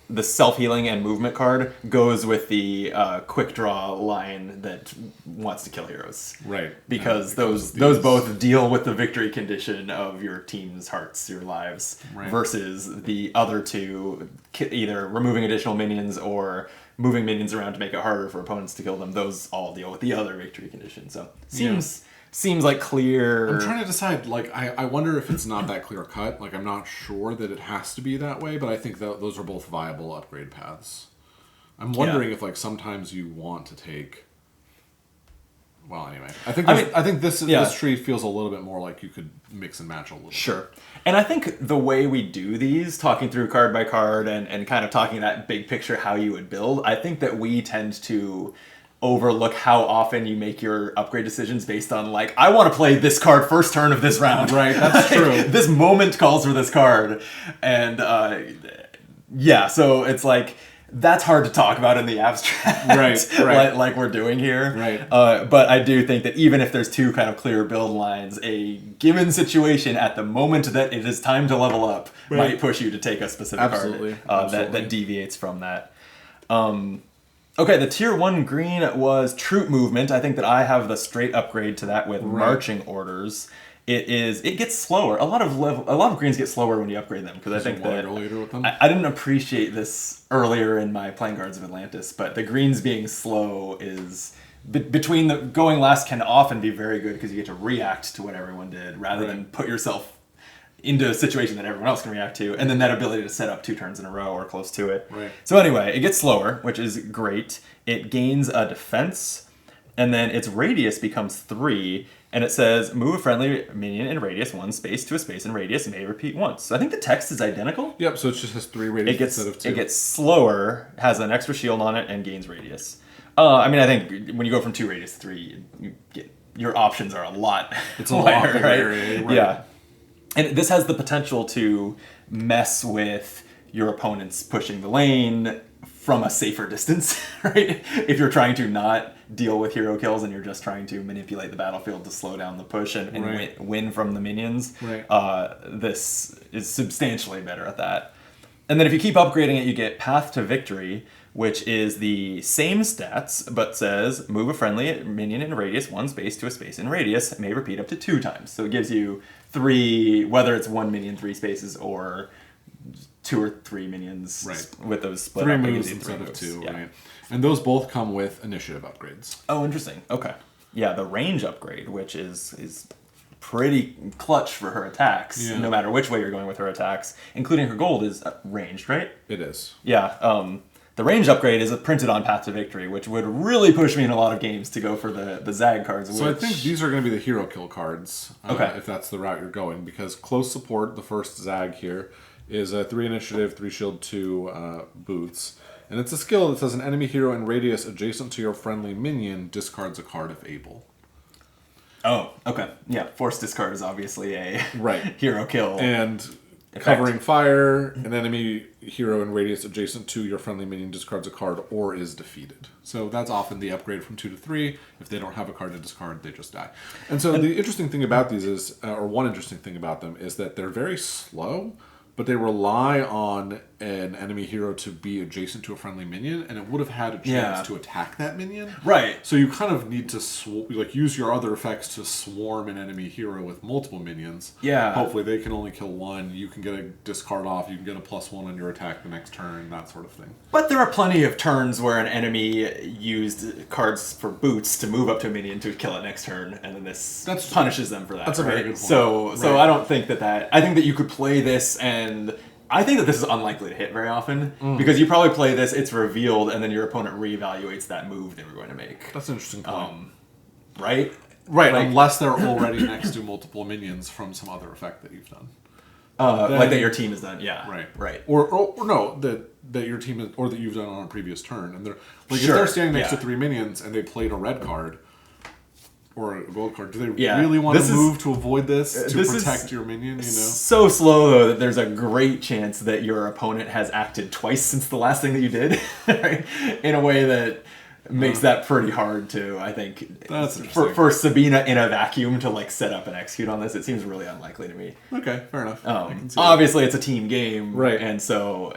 the self-healing and movement card goes with the quick draw line that wants to kill heroes. Right. Because those both deal with the victory condition of your team's hearts, your lives, versus the other 2, either removing additional minions or moving minions around to make it harder for opponents to kill them. Those all deal with the other victory condition. So seems like clear. I'm trying to decide, like, I wonder if it's not that clear cut. Like, I'm not sure that it has to be that way, but I think that those are both viable upgrade paths. I'm wondering if, like, sometimes you want to take... Well, anyway. I think this tree feels a little bit more like you could mix and match a little bit. Sure. And I think the way we do these, talking through card by card and kind of talking that big picture how you would build, I think that we tend to overlook how often you make your upgrade decisions based on like, I want to play this card first turn of this round. Right, that's true. This moment calls for this card. And so it's like, that's hard to talk about in the abstract, right. like we're doing here. Right. But I do think that even if there's 2 kind of clear build lines, a given situation at the moment that it is time to level up might push you to take a specific card that deviates from that. Okay, the tier 1 green was Troop Movement. I think that I have the straight upgrade to that with Marching Orders. It gets slower. A lot of greens get slower when you upgrade them because I think that I didn't appreciate this earlier in my playing cards of Atlantis, but the greens being slow is between the going last can often be very good because you get to react to what everyone did rather than put yourself into a situation that everyone else can react to, and then that ability to set up 2 turns in a row or close to it. Right. So anyway, it gets slower, which is great. It gains a defense, and then its radius becomes 3. And it says, move a friendly minion in radius 1 space to a space in radius, may repeat once. So I think the text is identical. Yep, so it just has 3 radius instead of 2. It gets slower, has an extra shield on it, and gains radius. I think when you go from 2 radius to 3, your options are a lot wider, right? Yeah. And this has the potential to mess with your opponents pushing the lane from a safer distance, right? If you're trying to not deal with hero kills and you're just trying to manipulate the battlefield to slow down the push and win from the minions, this is substantially better at that. And then if you keep upgrading it, you get Path to Victory, which is the same stats, but says move a friendly minion in radius 1 space to a space in radius, may repeat up to 2 times. So it gives you 3, whether it's 1 minion 3 spaces or 2 or 3 minions with those split 3 up. moves instead of 2, right? And those both come with initiative upgrades. Oh, interesting. Okay. Yeah, the range upgrade, which is pretty clutch for her attacks, Yeah. no matter which way you're going with her attacks, including her gold is ranged, right? It is. Yeah. The range upgrade is printed on Path to Victory, which would really push me in a lot of games to go for the Zag cards. So I think these are going to be the hero kill cards, Okay. if that's the route you're going, because close support, the first Zag here, is a 3 initiative, 3 shield, 2 boots. And it's a skill that says an enemy hero in radius adjacent to your friendly minion discards a card if able. Oh, okay. Yeah, force discard is obviously a Right. hero kill. And covering fire, an enemy hero in radius adjacent to your friendly minion discards a card or is defeated. So that's often the upgrade from 2 to 3. If they don't have a card to discard, they just die. And so the interesting thing about these is, or one interesting thing about them, is that they're very slow, but they rely on an enemy hero to be adjacent to a friendly minion, and it would have had a chance to attack that minion. Right. So you kind of need to use your other effects to swarm an enemy hero with multiple minions. Yeah. Hopefully they can only kill one. You can get a discard off. You can get a +1 on your attack the next turn. That sort of thing. But there are plenty of turns where an enemy used cards for boots to move up to a minion to kill it next turn, and then this punishes them for that. That's a very good point. So I don't think that. I think that you could play this, and I think that this is unlikely to hit very often because you probably play this, it's revealed, and then your opponent reevaluates that move they were going to make. That's an interesting point. Right? Right, unless they're already next to multiple minions from some other effect that you've done. Like that your team has done, yeah. Right. Or no, that your team is, or that you've done on a previous turn, and they're like if they're standing next to 3 minions and they played a red card or a gold card, do they really want to move to avoid this to protect your minion? You know, so slow though that there's a great chance that your opponent has acted twice since the last thing that you did, right? In a way that makes that pretty hard to, I think, that's for Sabina in a vacuum to like set up and execute on this. It seems really unlikely to me. Okay, fair enough. Obviously, it's a team game, right? And so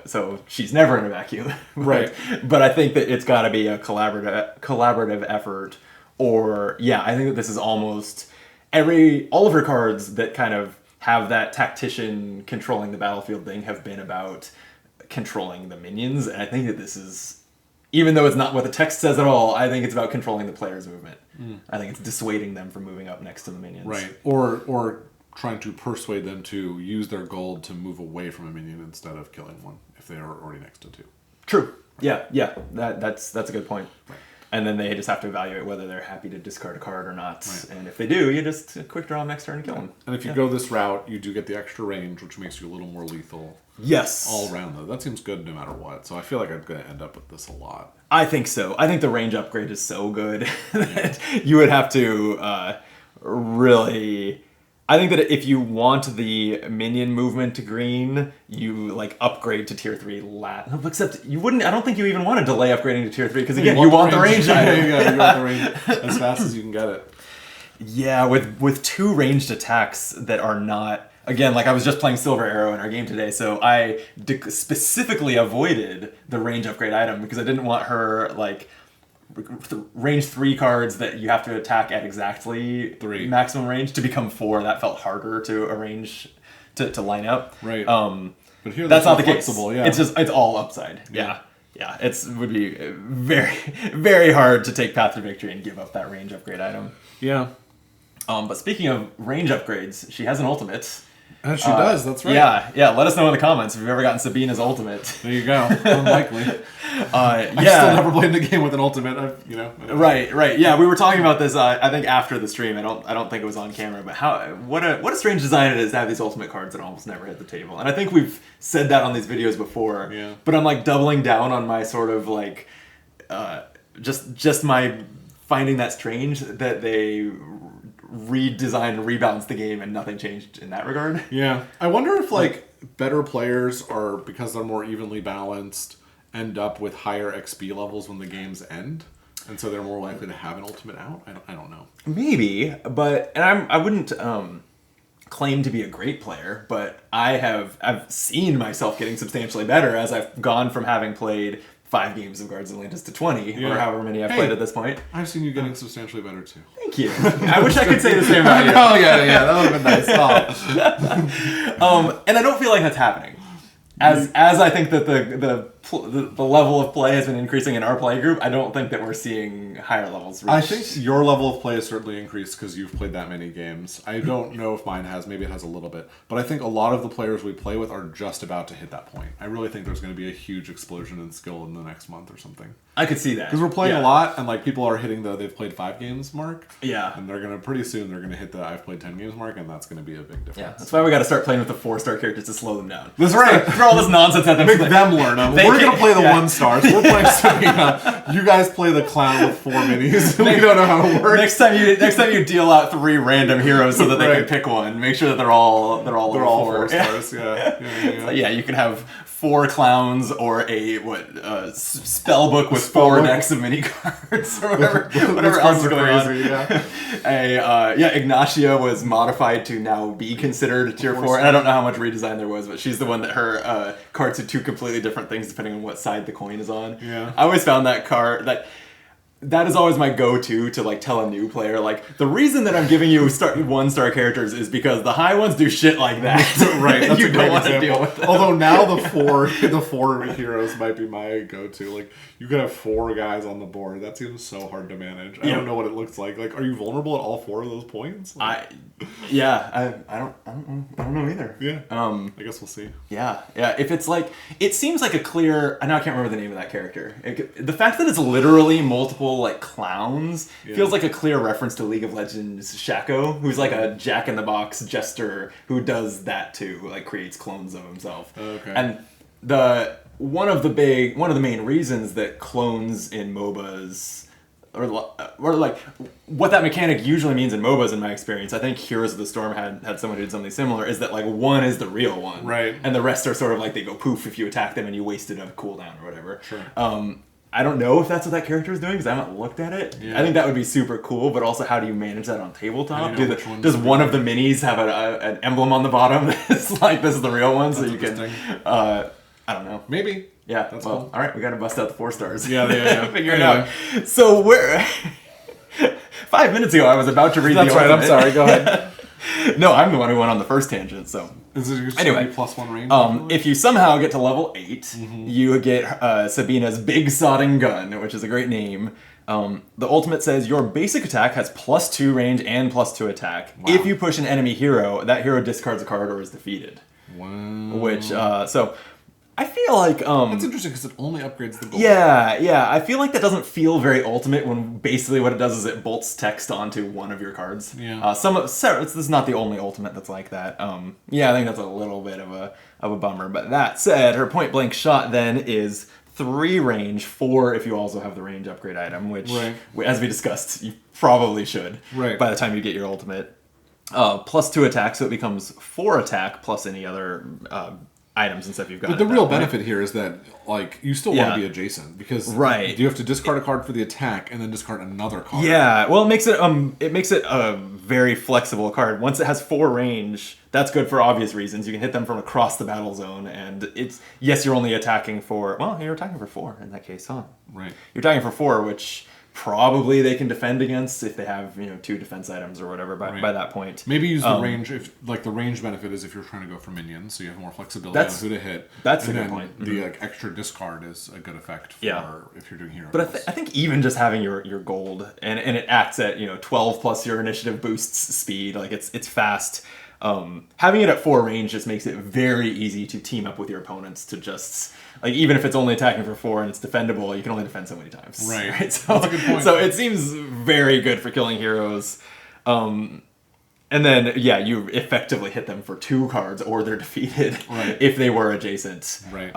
she's never in a vacuum, right? But I think that it's got to be a collaborative effort. Or I think that this is almost all of her cards that kind of have that tactician controlling the battlefield thing have been about controlling the minions, and I think that this is, even though it's not what the text says at all, I think it's about controlling the player's movement. I think it's dissuading them from moving up next to the minions. Right. Or trying to persuade them to use their gold to move away from a minion instead of killing one if they are already next to 2. True. Yeah. That's a good point. Right. And then they just have to evaluate whether they're happy to discard a card or not. Right. And if they do, you just quick draw them next turn and kill them. And if you go this route, you do get the extra range, which makes you a little more lethal. Yes. All around, though. That seems good no matter what. So I feel like I'm going to end up with this a lot. I think so. I think the range upgrade is so good that you would have to really... I think that if you want the minion movement to green, you like upgrade to tier 3 except you wouldn't. I don't think you even want to delay upgrading to tier 3 because again, you want the range. You want the range as fast as you can get it. Yeah, with 2 ranged attacks that are not, again, like I was just playing Silver Arrow in our game today, so I specifically avoided the range upgrade item because I didn't want her like range 3 cards that you have to attack at exactly 3 maximum range to become 4. That felt harder to arrange to line up. Right. But here that's not the case. Yeah. It's all upside. Yeah. It would be very, very hard to take Path to Victory and give up that range upgrade item. Yeah. But speaking of range upgrades, she has an ultimate. And she does, that's right. Yeah. Let us know in the comments if you've ever gotten Sabina's ultimate. There you go. Unlikely. I've still never played the game with an ultimate. Right. Yeah, we were talking about this. I think after the stream. I don't think it was on camera. But what a strange design it is to have these ultimate cards that almost never hit the table. And I think we've said that on these videos before. Yeah. But I'm like doubling down on my sort of like, just my finding that strange that they redesigned and rebalanced the game and nothing changed in that regard. Yeah. I wonder if like better players are, because they're more evenly balanced, end up with higher XP levels when the games end, and so they're more likely to have an ultimate out. I don't know. Maybe, but I wouldn't claim to be a great player, but I've seen myself getting substantially better as I've gone from having played 5 games of Guards of Atlantis to 20, or however many I've played at this point. I've seen you getting substantially better too. Thank you. I wish I could say the same about you. Oh yeah, that would have been nice. And I don't feel like that's happening. As I think that the the level of play has been increasing in our play group, I don't think that we're seeing higher levels reached. I think your level of play has certainly increased because you've played that many games. I don't know if mine has. Maybe it has a little bit. But I think a lot of the players we play with are just about to hit that point. I really think there's going to be a huge explosion in skill in the next month or something. I could see that. Because we're playing a lot, and like people are hitting they've played 5 games mark. Yeah. And they're going to, pretty soon, they're going to hit the I've played 10 games mark, and that's going to be a big difference. Yeah, that's why we got to start playing with the 4-star characters to slow them down. That's right. Throw all this nonsense at them. Make them learn them. We're going to play the 1-stars. We're playing Sabina. You guys play the clown with 4 minis. We don't know how it works. Next time you deal out 3 random heroes so that they can pick one. Make sure that they're all 4-stars. Yeah, you can have 4 clowns or a spell book with 4 decks of mini cards or whatever else is going on. Ignatia was modified to now be considered tier 4, and I don't know how much redesign there was, but she's the one that her cards do 2 completely different things depending on what side the coin is on. Yeah, I always found that is always my go-to to like tell a new player, like, the reason that I'm giving you 1-star characters is because the high ones do shit like that. Right, that's you don't want to deal with that. Although now the four heroes might be my go-to. Like, you could have 4 guys on the board. That seems so hard to manage. I don't know what it looks like. Like, are you vulnerable at all 4 of those points? Like, I don't know either. Yeah. I guess we'll see. Yeah. If it's like, it seems like a clear. I can't remember the name of that character. The fact that it's literally multiple like clowns feels like a clear reference to League of Legends Shaco, who's like a Jack-in-the-Box jester who does that too, like creates clones of himself. Okay. And one of the main reasons that clones in MOBAs or like what that mechanic usually means in MOBAs, in my experience, I think Heroes of the Storm had someone who did something similar, is that like one is the real one, right? And the rest are sort of like they go poof if you attack them and you wasted a cooldown or whatever. Sure. I don't know if that's what that character is doing because I haven't looked at it. Yeah. I think that would be super cool, but also how do you manage that on tabletop? Does one of the minis have an emblem on the bottom that's like, this is the real one, so you can... I don't know. Maybe. Yeah, that's cool. All right, we got to bust out the 4-stars. Yeah. Figure it out. So where... 5 minutes ago, I was about to read That's right, I'm sorry, go ahead. No, I'm the one who went on the first tangent, so... Anyway, +1 range. If you somehow get to level 8, you get Sabina's Big Sodding Gun, which is a great name. The ultimate says your basic attack has +2 range and +2 attack. Wow. If you push an enemy hero, that hero discards a card or is defeated. Wow. Which, so... I feel like... That's interesting because it only upgrades the gold. Yeah. I feel like that doesn't feel very ultimate when basically what it does is it bolts text onto one of your cards. Yeah. This is not the only ultimate that's like that. I think that's a little bit of a bummer. But that said, her point blank shot then is 3 range, 4 if you also have the range upgrade item, which, as we discussed, you probably should by the time you get your ultimate. +2 attack, so it becomes 4 attack plus any other... items and stuff you've got. But the real benefit here is that, like, you still want to be adjacent because you have to discard a card for the attack and then discard another card. Yeah, well, it makes it a very flexible card. Once it has 4 range, that's good for obvious reasons. You can hit them from across the battle zone, and you're only attacking for... Well, you're attacking for 4 in that case, huh? Right. You're attacking for 4, which... probably they can defend against if they have 2 defense items or whatever by that point. Maybe use the range if the range benefit is if you're trying to go for minions, so you have more flexibility on who to hit. That's a good point. The extra discard is a good effect for if you're doing hero. But I think even just having your gold and it acts at 12 plus your initiative boosts speed, like it's fast. Having it at 4 range just makes it very easy to team up with your opponents to just... Like, even if it's only attacking for 4 and it's defendable, you can only defend so many times. Right? So, that's a good point. So it seems very good for killing heroes. And then, you effectively hit them for 2 cards or they're defeated if they were adjacent. Right.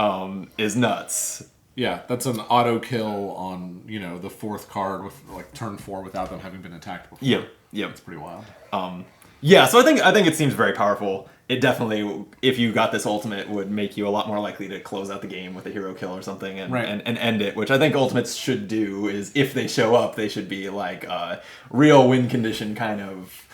Is nuts. Yeah, that's an auto kill on, the 4th card with, like, turn 4 without them having been attacked before. Yep. It's pretty wild. So I think it seems very powerful. It definitely, if you got this ultimate, would make you a lot more likely to close out the game with a hero kill or something and end it, which I think ultimates should do. Is if they show up, they should be like real win condition kind of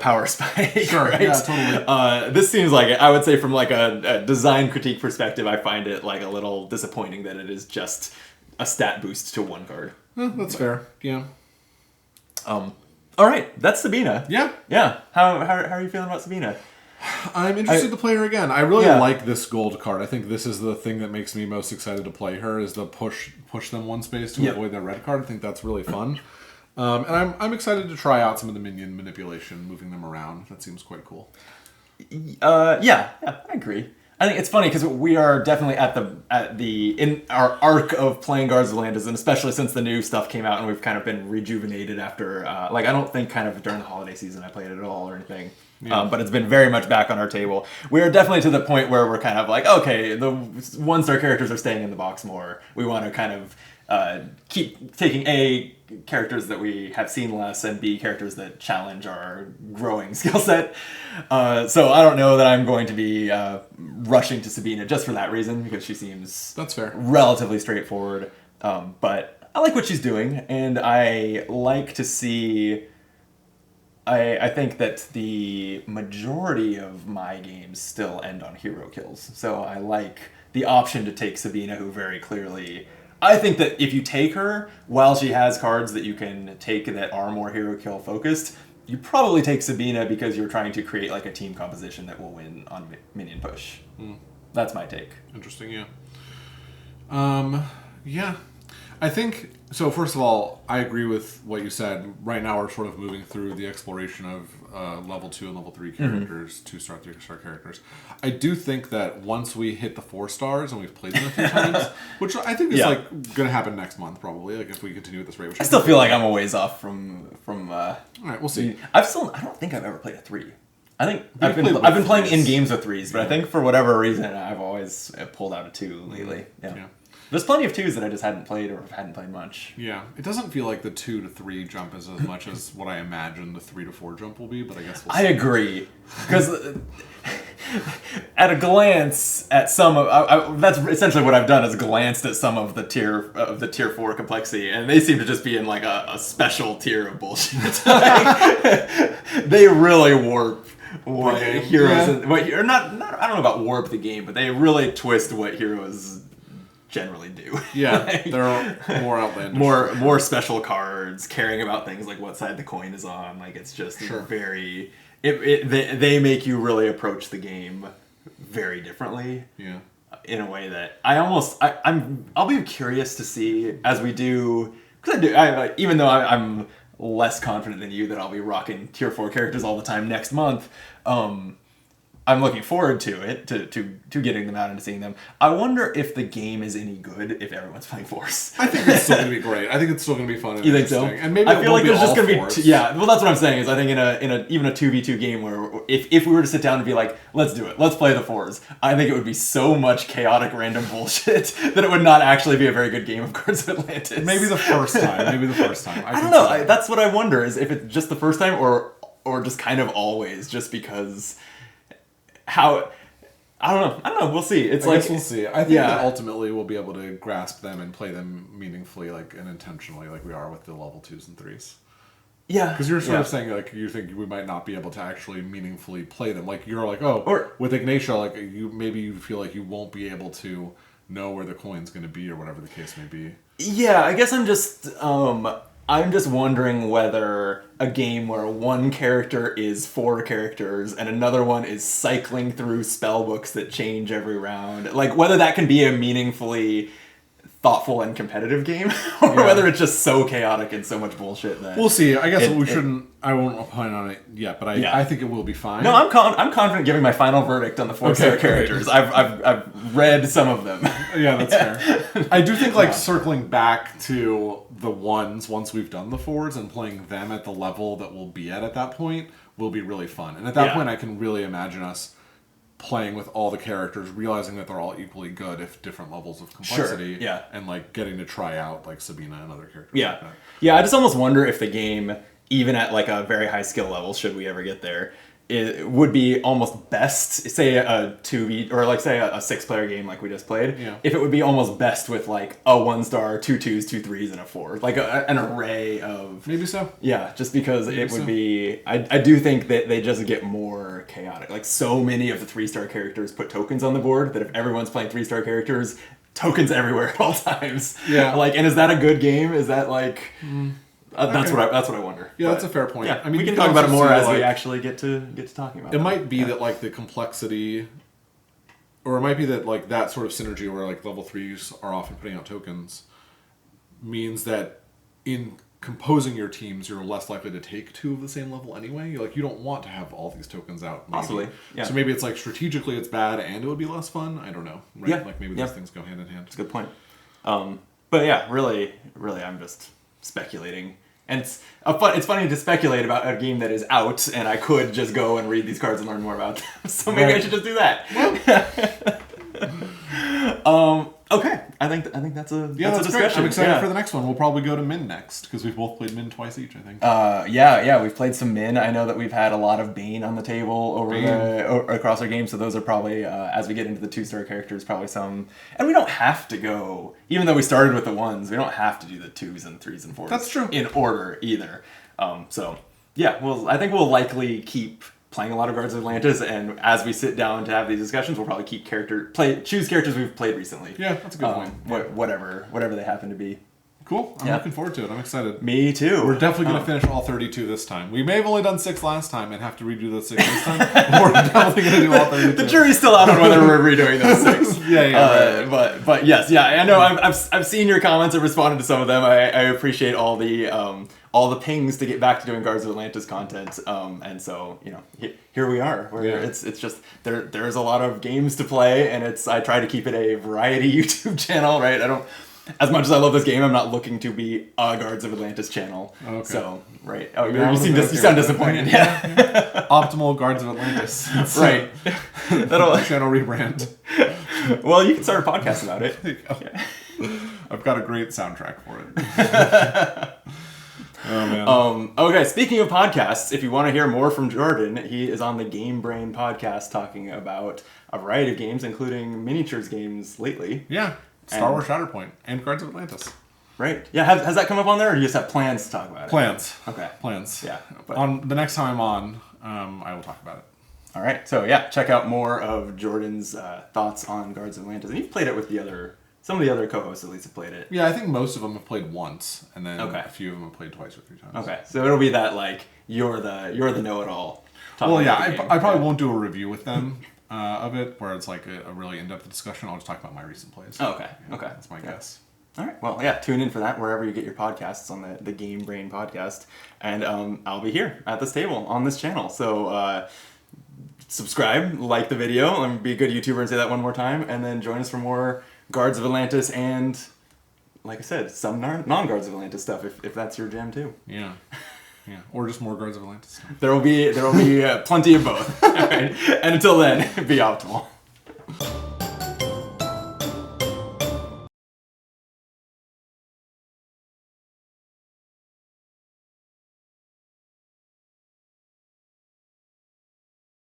power spike. Sure, right? Yeah, totally. This seems like, I would say from like a design critique perspective, I find it like a little disappointing that it is just a stat boost to 1 card. That's fair. Yeah. All right, that's Sabina. Yeah. Yeah. How are you feeling about Sabina? I'm interested to play her again. I really like this gold card. I think this is the thing that makes me most excited to play her, is the push them one space to avoid their red card. I think that's really fun. And I'm excited to try out some of the minion manipulation, moving them around. That seems quite cool. Yeah, I agree. I think it's funny because we are definitely in our arc of playing Guards of Atlantis, and especially since the new stuff came out and we've kind of been rejuvenated after, I don't think kind of during the holiday season I played it at all or anything. Yeah. But it's been very much back on our table. We're definitely to the point where we're kind of like, okay, the 1-star characters are staying in the box more. We want to kind of keep taking A, characters that we have seen less, and B, characters that challenge our growing skill set. So I don't know that I'm going to be rushing to Sabina just for that reason, because she seems that's fair, relatively straightforward. But I like what she's doing, and I like to see... I think that the majority of my games still end on hero kills. So I like the option to take Sabina, who very clearly... I think that if you take her, while she has cards that you can take that are more hero kill focused, you probably take Sabina because you're trying to create like a team composition that will win on minion push. That's my take. Interesting, yeah. Yeah. I think, so first of all, I agree with what you said. Right now we're sort of moving through the exploration of level 2 and level 3 characters, 2-star, 3-star characters. I do think that once we hit the 4 stars and we've played them a few times, which I think is like going to happen next month probably, like if we continue at this rate. I still feel like I'm a ways off from all right, we'll see. I don't think I've ever played a 3. I think I've been playing in games with 3s, but I think for whatever reason I've always pulled out a 2 lately. Yeah. There's plenty of 2s that I just hadn't played or hadn't played much. Yeah, it doesn't feel like the 2 to 3 jump is as much as what I imagine the 3 to 4 jump will be, but I guess we'll see. I agree, because at a glance at some of that's essentially what I've done is glanced at some of the tier 4 complexity, and they seem to just be in like a special tier of bullshit. They really warp what heroes or not. I don't know about warp the game, but they really twist what heroes generally do. Yeah, they're more outlandish. More special cards, caring about things like what side the coin is on. Like it's just very... They make you really approach the game very differently. Yeah. In a way that I'll be curious to see as we do... Because even though I'm less confident than you that I'll be rocking tier 4 characters all the time next month, I'm looking forward to it, to getting them out and seeing them. I wonder if the game is any good if everyone's playing 4s. I think it's still going to be great. I think it's still going to be fun and you think so? And maybe I feel like there's just going to be... well, that's what I'm saying, is I think in a even a 2v2 game where if we were to sit down and be like, let's do it, let's play the 4s, I think it would be so much chaotic random bullshit that it would not actually be a very good game of Cards of Atlantis. Maybe the first time. I don't know. That's what I wonder, is if it's just the first time or just kind of always, just because... I don't know. We'll see. I guess we'll see. I think that ultimately we'll be able to grasp them and play them meaningfully, and intentionally, like we are with the level 2s and 3s. Yeah. Because you're sort of saying, like, you think we might not be able to actually meaningfully play them. Like, you're like, or with Ignatia, like, you feel like you won't be able to know where the coin's going to be or whatever the case may be. Yeah, I guess I'm just wondering whether a game where one character is 4 characters and another one is cycling through spell books that change every round, like whether that can be a meaningfully thoughtful and competitive game, or whether it's just so chaotic and so much bullshit that... We'll see. I guess I won't opine on it yet, but I think it will be fine. No, I'm confident giving my final verdict on the 4-star characters. I've read some of them. Yeah, that's fair. I do think, circling back to the 1s once we've done the 4s and playing them at the level that we'll be at that point will be really fun. And at that point, I can really imagine us playing with all the characters, realizing that they're all equally good if different levels of complexity, and getting to try out Sabina and other characters. I just almost wonder if the game, even at a very high skill level, should we ever get there, it would be almost best, say a 2v or say a 6-player game like we just played, if it would be almost best with a 1-star, 2 2s, 2 3s, and a 4, an array of... Maybe so. Yeah, just because it would be... I do think that they just get more chaotic. So many of the 3-star characters put tokens on the board that if everyone's playing 3-star characters, tokens everywhere at all times. Yeah. And is that a good game? Is that That's what I wonder. Yeah, that's a fair point. Yeah, I mean, we can talk about it more as we actually get to talking about it. It might be that like the complexity, or it might be that like that sort of synergy where like level 3s are often putting out tokens means that in composing your teams, you're less likely to take 2 of the same level anyway. Like, you don't want to have all these tokens out. Maybe. Possibly, yeah. So maybe it's like strategically it's bad and it would be less fun. I don't know. Right? Yeah. Like maybe those things go hand in hand. That's a good point. But yeah, really, I'm just speculating. And it's funny to speculate about a game that is out, and I could just go and read these cards and learn more about them. So maybe I should just do that. Okay, I think that's a discussion. Great. I'm excited for the next one. We'll probably go to Min next because we've both played Min twice each, I think. Yeah, we've played some Min. I know that we've had a lot of Bane on the table across our games, so those are probably as we get into the 2-star characters, probably some. And we don't have to go, even though we started with the 1s, we don't have to do the 2s and 3s and 4s. That's true. In order either. So yeah, I think we'll likely keep playing a lot of Guards of Atlantis, and as we sit down to have these discussions, we'll probably choose characters we've played recently. Yeah, that's a good point. Whatever they happen to be. Cool. I'm looking forward to it. I'm excited. Me too. We're definitely going to finish all 32 this time. We may have only done 6 last time and have to redo those 6 this time. We're definitely going to do all 32. The jury's still out on whether we're redoing those 6. Right. But yes, yeah, I know. I've seen your comments. I've responded to some of them. I appreciate all the pings to get back to doing Guards of Atlantis content. And so, here we are. It's just there's a lot of games to play, and I try to keep it a variety YouTube channel, right? I don't. As much as I love this game, I'm not looking to be a Guards of Atlantis channel. Okay. So, right. Oh, you sound disappointed. Yeah. Optimal Guards of Atlantis. Right. That'll channel rebrand. Well, you can start a podcast about it. Yeah. I've got a great soundtrack for it. Oh, man. Okay, speaking of podcasts, if you want to hear more from Jordan, he is on the Game Brain podcast talking about a variety of games, including miniatures games lately. Yeah. Star Wars Shatterpoint and Guards of Atlantis. Right. Yeah, has that come up on there, or do you just have plans to talk about it? Plans. Okay. Plans. Yeah. On the next time I'm on, I will talk about it. All right. So, yeah, check out more of Jordan's thoughts on Guards of Atlantis. And you've played it with some of the other co-hosts at least have played it. Yeah, I think most of them have played once, and then a few of them have played twice or 3 times. Okay. So it'll be that, like, you're the know-it-all. Well, yeah, I probably won't do a review with them. Of it, where it's like a really in-depth discussion. I'll just talk about my recent plays. Oh, okay. That's my guess. All right. Well, yeah, tune in for that wherever you get your podcasts on the Game Brain podcast. And I'll be here at this table on this channel. So subscribe, like the video, and be a good YouTuber and say that one more time. And then join us for more Guards of Atlantis and, like I said, some non-Guards of Atlantis stuff if that's your jam too. Yeah. Yeah, or just more Guards of Atlantis. There will be plenty of both. All right. And until then, be optimal.